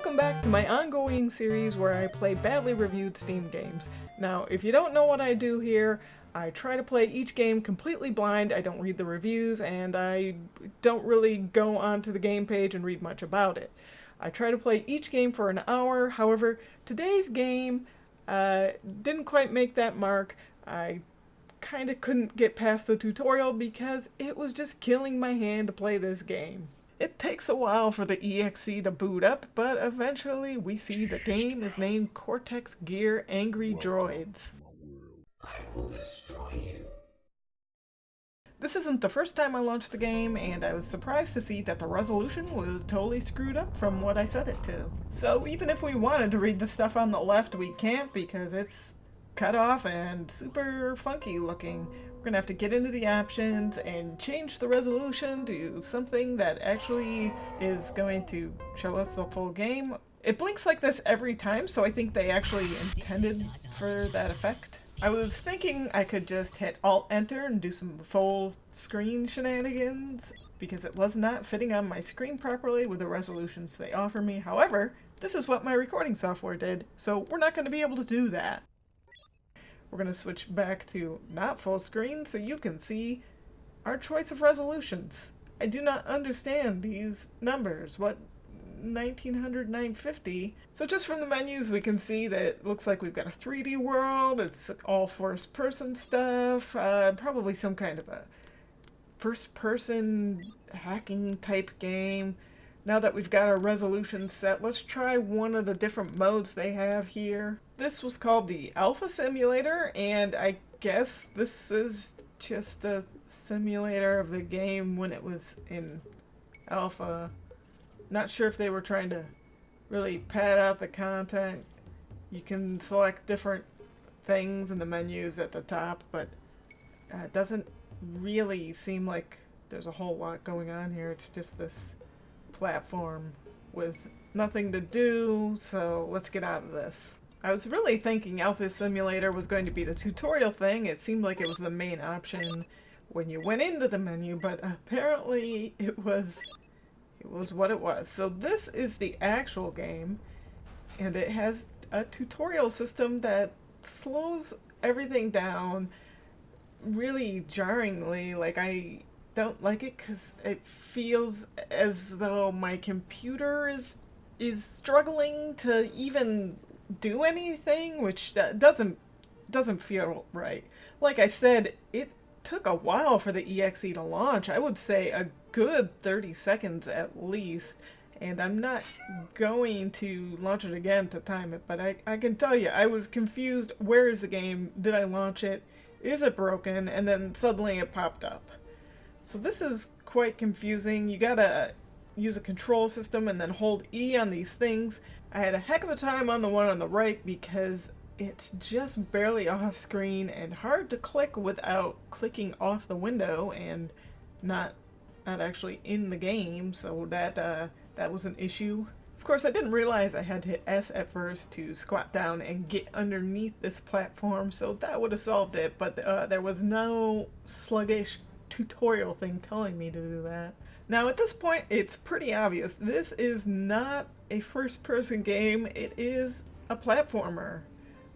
Welcome back to my ongoing series where I play badly reviewed Steam games. Now, if you don't know what I do here, I try to play each game completely blind, I don't read the reviews, and I don't really go onto the game page and read much about it. I try to play each game for an hour, however, today's game didn't quite make that mark. I kinda couldn't get past the tutorial because it was just killing my hand to play this game. It takes a while for the EXE to boot up, but eventually we see the game is named CortexGear AngryDroids. I will destroy you. This isn't the first time I launched the game, and I was surprised to see that the resolution was totally screwed up from what I set it to. So even if we wanted to read the stuff on the left, we can't because it's cut off and super funky looking. We're gonna have to get into the options and change the resolution to something that actually is going to show us the full game. It blinks like this every time, so I think they actually intended for that effect. I was thinking I could just hit Alt-Enter and do some full screen shenanigans, because it was not fitting on my screen properly with the resolutions they offer me. However, this is what my recording software did, so we're not going to be able to do that. We're going to switch back to not full screen so you can see our choice of resolutions. I do not understand these numbers. What? 1900, 950? So just from the menus we can see that it looks like we've got a 3D world. It's all first person stuff. Probably some kind of a first person hacking type game. Now that we've got our resolution set, let's try one of the different modes they have here. This was called the Alpha Simulator, and I guess this is just a simulator of the game when it was in alpha. Not sure if they were trying to really pad out the content. You can select different things in the menus at the top, but it doesn't really seem like there's a whole lot going on here. It's just this platform with nothing to do, so let's get out of this. I was really thinking Alpha Simulator was going to be the tutorial thing. It seemed like it was the main option when you went into the menu, but apparently it was what it was. So this is the actual game, and it has a tutorial system that slows everything down really jarringly. Like, I don't like it because it feels as though my computer is struggling to even do anything, which doesn't feel right. Like I said, it took a while for the EXE to launch. I would say a good 30 seconds at least, and I'm not going to launch it again to time it, but I can tell you, I was confused. Where is the game? Did I launch it? Is it broken? And then suddenly it popped up. So this is quite confusing. You gotta use a control system and then hold E on these things. I had a heck of a time on the one on the right because it's just barely off screen and hard to click without clicking off the window and not actually in the game, so that was an issue. Of course, I didn't realize I had to hit S at first to squat down and get underneath this platform, so that would have solved it, but there was no sluggish tutorial thing telling me to do that. Now at this point it's pretty obvious this is not a first-person game, it is a platformer.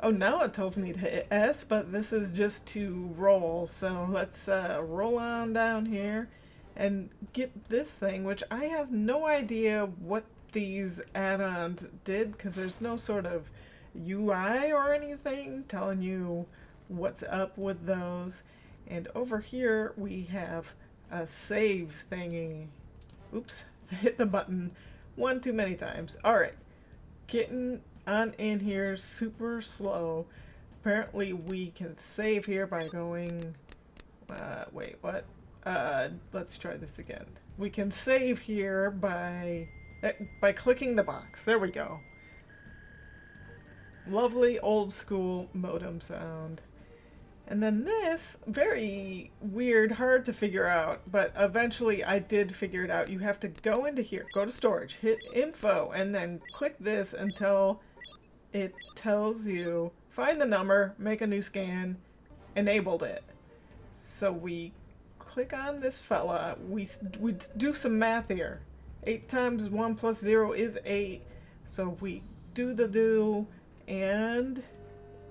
Oh, now it tells me to hit S, but this is just to roll, so let's roll on down here and get this thing, which I have no idea what these add-ons did because there's no sort of UI or anything telling you what's up with those. And over here we have a save thingy. Oops, I hit the button one too many times. Alright, getting on in here super slow. Apparently we can save here by going... wait, what? Let's try this again. We can save here by clicking the box. There we go. Lovely old school modem sound. And then this, very weird, hard to figure out, but eventually I did figure it out. You have to go into here, go to storage, hit info, and then click this until it tells you, find the number, make a new scan, enabled it. So we click on this fella, we do some math here. 8 times 1 plus 0 is 8. So we do, and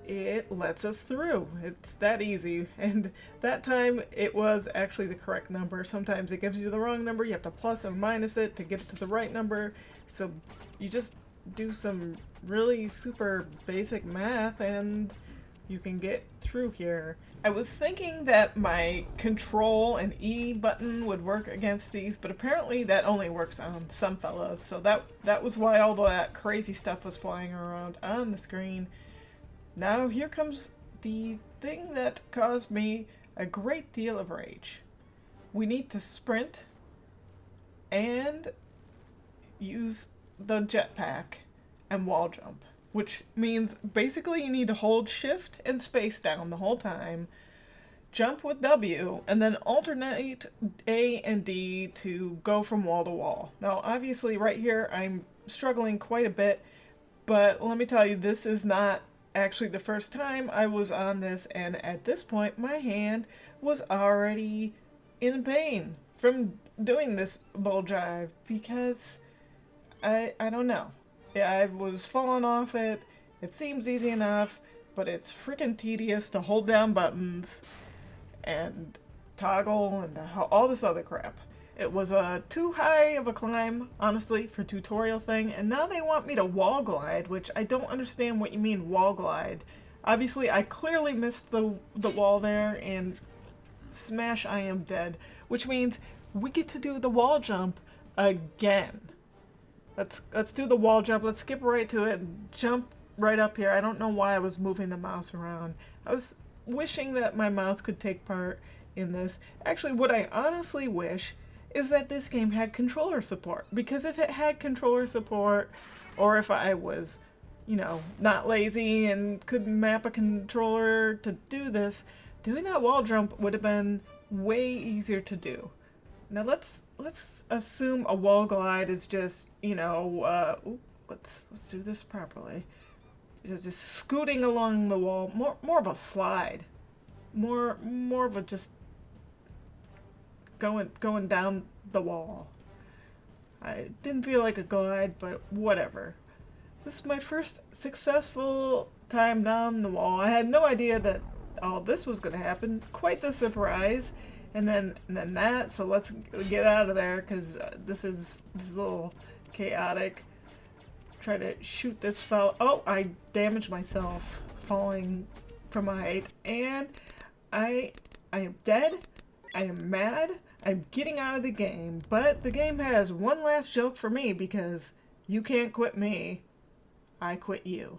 it lets us through. It's that easy. And that time it was actually the correct number. Sometimes it gives you the wrong number. You have to plus and minus it to get it to the right number. So you just do some really super basic math and you can get through here. I was thinking that my Control and E button would work against these, but apparently that only works on some fellas. So that was why all that crazy stuff was flying around on the screen. Now here comes the thing that caused me a great deal of rage. We need to sprint and use the jetpack and wall jump, which means basically you need to hold shift and space down the whole time, jump with W, and then alternate A and D to go from wall to wall. Now obviously right here I'm struggling quite a bit, but let me tell you, this is not actually the first time I was on this, and at this point my hand was already in pain from doing this bull drive because I don't know. I was falling off it. It seems easy enough, but it's freaking tedious to hold down buttons and toggle and all this other crap. It was too high of a climb, honestly, for tutorial thing, and now they want me to wall glide, which I don't understand what you mean wall glide. Obviously, I clearly missed the wall there, and smash, I am dead, which means we get to do the wall jump again. Let's do the wall jump. Let's skip right to it and jump right up here. I don't know why I was moving the mouse around. I was wishing that my mouse could take part in this. Actually, what I honestly wish is that this game had controller support. Because if it had controller support, or if I was, you know, not lazy and could map a controller to do this, doing that wall jump would have been way easier to do. Now let's assume a wall glide is just, you know, let's do this properly. Just scooting along the wall, more of a slide, more of a just going down the wall. I didn't feel like a glide, but whatever. This is my first successful time down the wall. I had no idea that all this was going to happen. Quite the surprise. And then that, so let's get out of there because this is a little chaotic. Try to shoot this fella. Oh, I damaged myself falling from a height. And I am dead. I am mad. I'm getting out of the game. But the game has one last joke for me because you can't quit me. I quit you.